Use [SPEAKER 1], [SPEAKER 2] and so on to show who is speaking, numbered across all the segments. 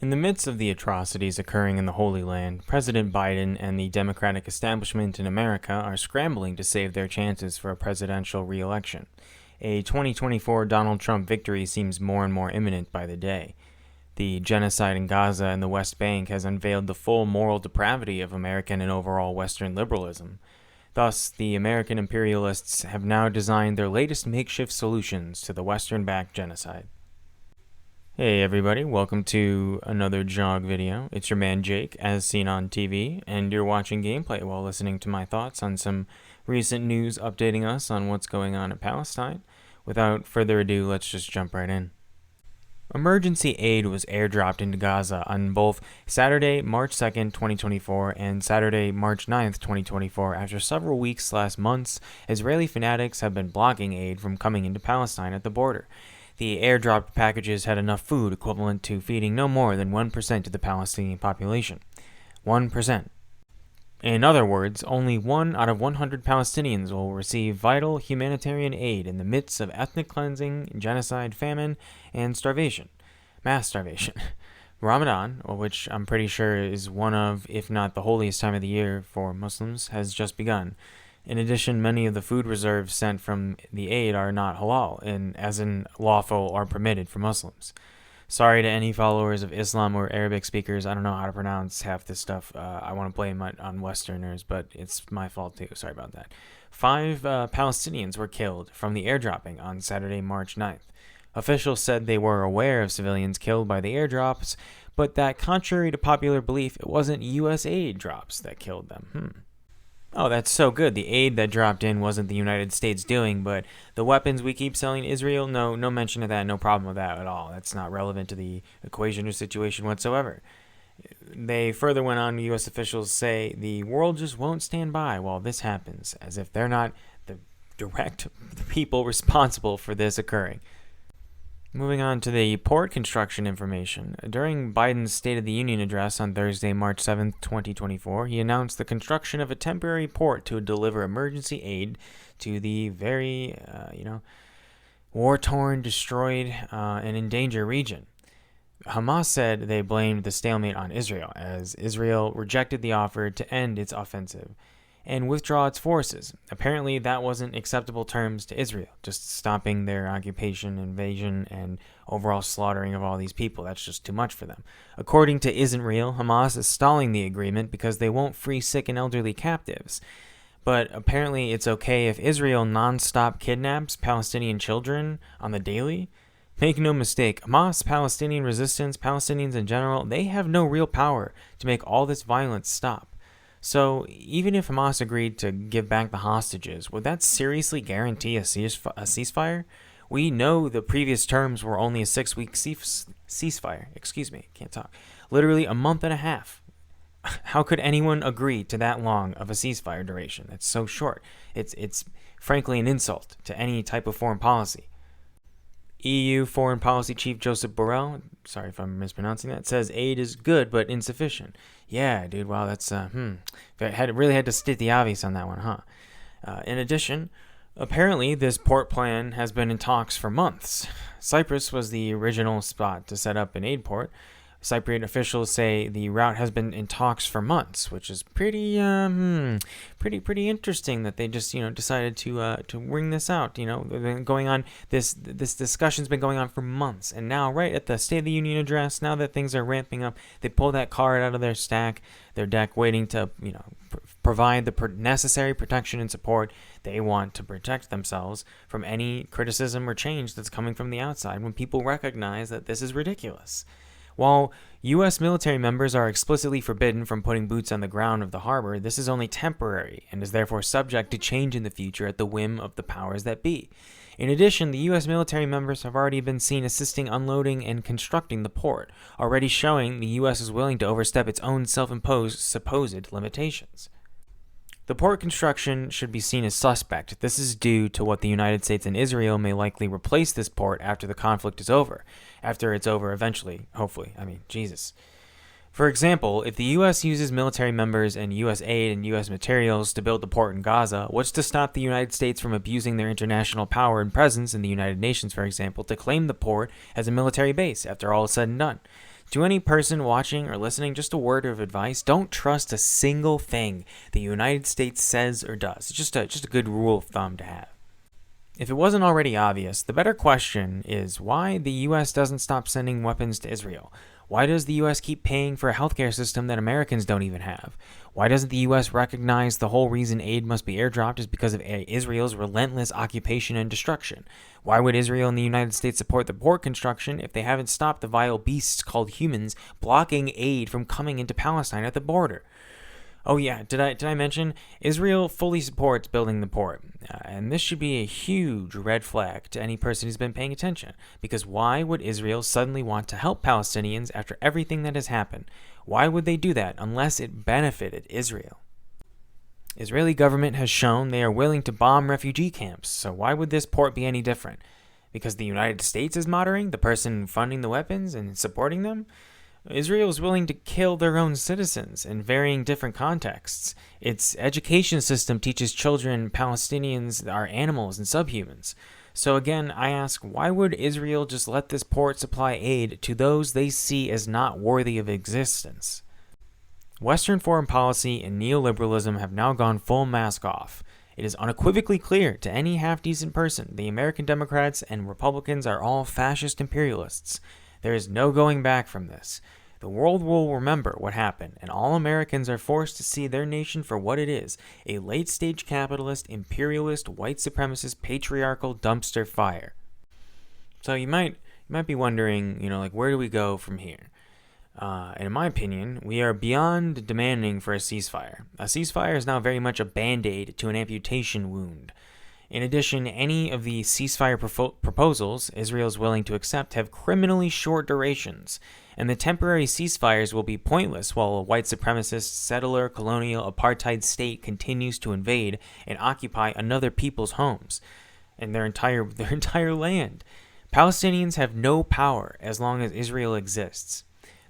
[SPEAKER 1] In the midst of the atrocities occurring in the Holy Land, President Biden and the Democratic establishment in America are scrambling to save their chances for a presidential re-election. A 2024 Donald Trump victory seems more and more imminent by the day. The genocide in Gaza and the West Bank has unveiled the full moral depravity of American and overall Western liberalism. Thus, the American imperialists have now designed their latest makeshift solutions to the Western-backed genocide. Hey everybody, welcome to another Jog video. It's your man Jake, as seen on TV, and you're watching gameplay while listening to my thoughts on some recent news updating us on what's going on in Palestine. Without further ado, let's just jump right in. Emergency aid was airdropped into Gaza on both Saturday, March 2nd, 2024 and Saturday, March 9th, 2024 after several weeks/months. Israeli fanatics have been blocking aid from coming into Palestine at the border. The airdropped packages had enough food equivalent to feeding no more than 1% of the Palestinian population. 1%. In other words, only 1 out of 100 Palestinians will receive vital humanitarian aid in the midst of ethnic cleansing, genocide, famine, and starvation. Mass starvation. Ramadan, which I'm pretty sure is one of, if not the holiest time of the year for Muslims, has just begun. In addition, many of the food reserves sent from the aid are not halal, and as in lawful or permitted for Muslims. Sorry to any followers of Islam or Arabic speakers, I don't know how to pronounce half this stuff. I want to blame it on Westerners, but it's my fault too. Sorry about that. 5 Palestinians were killed from the airdropping on Saturday, March 9th. Officials said they were aware of civilians killed by the airdrops, but that contrary to popular belief, it wasn't U.S. aid drops that killed them. Oh, that's so good. The aid that dropped in wasn't the United States doing, but the weapons we keep selling to Israel, no mention of that, no problem with that at all. That's not relevant to the equation or situation whatsoever. They further went on, U.S. officials say the world just won't stand by while this happens, as if they're not the direct people responsible for this occurring. Moving on to the port construction information. During Biden's State of the Union address on Thursday, March 7, 2024, he announced the construction of a temporary port to deliver emergency aid to the very, war-torn, destroyed, and endangered region. Hamas said they blamed the stalemate on Israel, as Israel rejected the offer to end its offensive and withdraw its forces. Apparently, that wasn't acceptable terms to Israel, just stopping their occupation, invasion, and overall slaughtering of all these people. That's just too much for them. According to Isn't Real, Hamas is stalling the agreement because they won't free sick and elderly captives. But apparently, it's okay if Israel non-stop kidnaps Palestinian children on the daily. Make no mistake, Hamas, Palestinian resistance, Palestinians in general, they have no real power to make all this violence stop. So, even if Hamas agreed to give back the hostages, would that seriously guarantee a ceasefire? We know the previous terms were only a 6-week ceasefire. Can't talk. Literally a month and a half. How could anyone agree to that long of a ceasefire duration? That's so short. It's frankly an insult to any type of foreign policy. EU Foreign Policy Chief Joseph Borrell, sorry if I'm mispronouncing that, says aid is good but insufficient. Yeah, dude, wow, that's, really had to state the obvious on that one, huh? In addition, apparently this port plan has been in talks for months. Cyprus was the original spot to set up an aid port. Cypriot officials say the route has been in talks for months, which is pretty interesting that they just decided to wring this out. Been going on this discussion's been going on for months, and now right at the State of the Union address, now that things are ramping up, they pull that card out of their deck, waiting to provide the necessary protection and support they want to protect themselves from any criticism or change that's coming from the outside when people recognize that this is ridiculous. While U.S. military members are explicitly forbidden from putting boots on the ground of the harbor, this is only temporary and is therefore subject to change in the future at the whim of the powers that be. In addition, the U.S. military members have already been seen assisting unloading and constructing the port, already showing the U.S. is willing to overstep its own self-imposed supposed limitations. The port construction should be seen as suspect. This is due to what the United States and Israel may likely replace this port after the conflict is over. After it's over eventually, hopefully. Jesus. For example, if the U.S. uses military members and U.S. aid and U.S. materials to build the port in Gaza, what's to stop the United States from abusing their international power and presence in the United Nations, for example, to claim the port as a military base after all is said and done? To any person watching or listening, just a word of advice: don't trust a single thing the United States says or does. It's just a good rule of thumb to have. If it wasn't already obvious, the better question is why the U.S. doesn't stop sending weapons to Israel. Why does the U.S. keep paying for a healthcare system that Americans don't even have? Why doesn't the U.S. recognize the whole reason aid must be airdropped is because of Israel's relentless occupation and destruction? Why would Israel and the United States support the port construction if they haven't stopped the vile beasts called humans blocking aid from coming into Palestine at the border? Oh yeah, did I mention Israel fully supports building the port? And this should be a huge red flag to any person who's been paying attention, because why would Israel suddenly want to help Palestinians after everything that has happened? Why would they do that unless it benefited Israel? Israeli government has shown they are willing to bomb refugee camps, so why would this port be any different? Because the United States is monitoring the person funding the weapons and supporting them? Israel is willing to kill their own citizens in varying different contexts. Its education system teaches children Palestinians are animals and subhumans. So again, I ask, why would Israel just let this port supply aid to those they see as not worthy of existence? Western foreign policy and neoliberalism have now gone full mask off. It is unequivocally clear to any half-decent person the American Democrats and Republicans are all fascist imperialists. There is no going back from this. The world will remember what happened, and all Americans are forced to see their nation for what it is: a late-stage capitalist, imperialist, white supremacist, patriarchal dumpster fire. So you might be wondering, where do we go from here? And in my opinion, we are beyond demanding for a ceasefire. A ceasefire is now very much a band-aid to an amputation wound. In addition, any of the ceasefire proposals Israel is willing to accept have criminally short durations, and the temporary ceasefires will be pointless while a white supremacist, settler, colonial, apartheid state continues to invade and occupy another people's homes and their entire land. Palestinians have no power as long as Israel exists.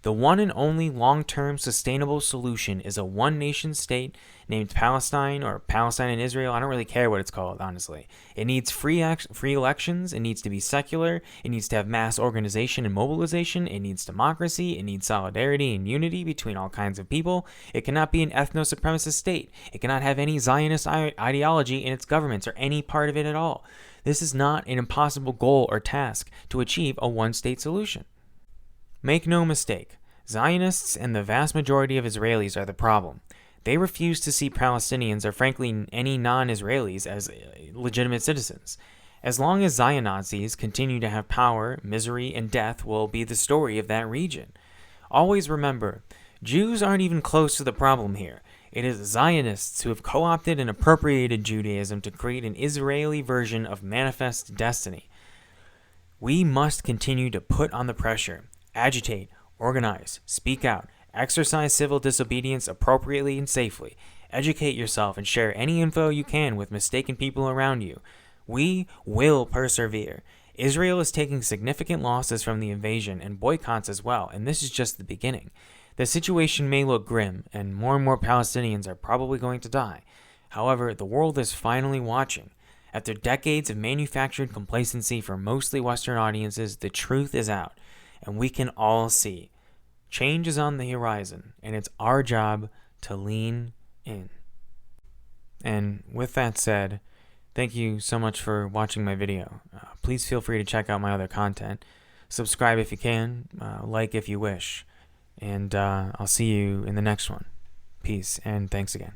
[SPEAKER 1] The one and only long-term sustainable solution is a one-nation state named Palestine, or Palestine and Israel. I don't really care what it's called, honestly. It needs free elections. It needs to be secular. It needs to have mass organization and mobilization. It needs democracy. It needs solidarity and unity between all kinds of people. It cannot be an ethno-supremacist state. It cannot have any Zionist ideology in its governments or any part of it at all. This is not an impossible goal or task to achieve a one-state solution. Make no mistake, Zionists and the vast majority of Israelis are the problem. They refuse to see Palestinians, or frankly any non-Israelis, as legitimate citizens. As long as Zion-Nazis continue to have power, misery and death will be the story of that region. Always remember, Jews aren't even close to the problem here. It is Zionists who have co-opted and appropriated Judaism to create an Israeli version of manifest destiny. We must continue to put on the pressure, agitate, organize, speak out, exercise civil disobedience appropriately and safely, educate yourself, and share any info you can with mistaken people around you. We will persevere. Israel is taking significant losses from the invasion and boycotts as well, and this is just the beginning. The situation may look grim, and more Palestinians are probably going to die. However, the world is finally watching. After decades of manufactured complacency for mostly Western audiences, the truth is out. And we can all see change is on the horizon, and it's our job to lean in. And with that said, thank you so much for watching my video. Please feel free to check out my other content. Subscribe if you can, like if you wish. And I'll see you in the next one. Peace, and thanks again.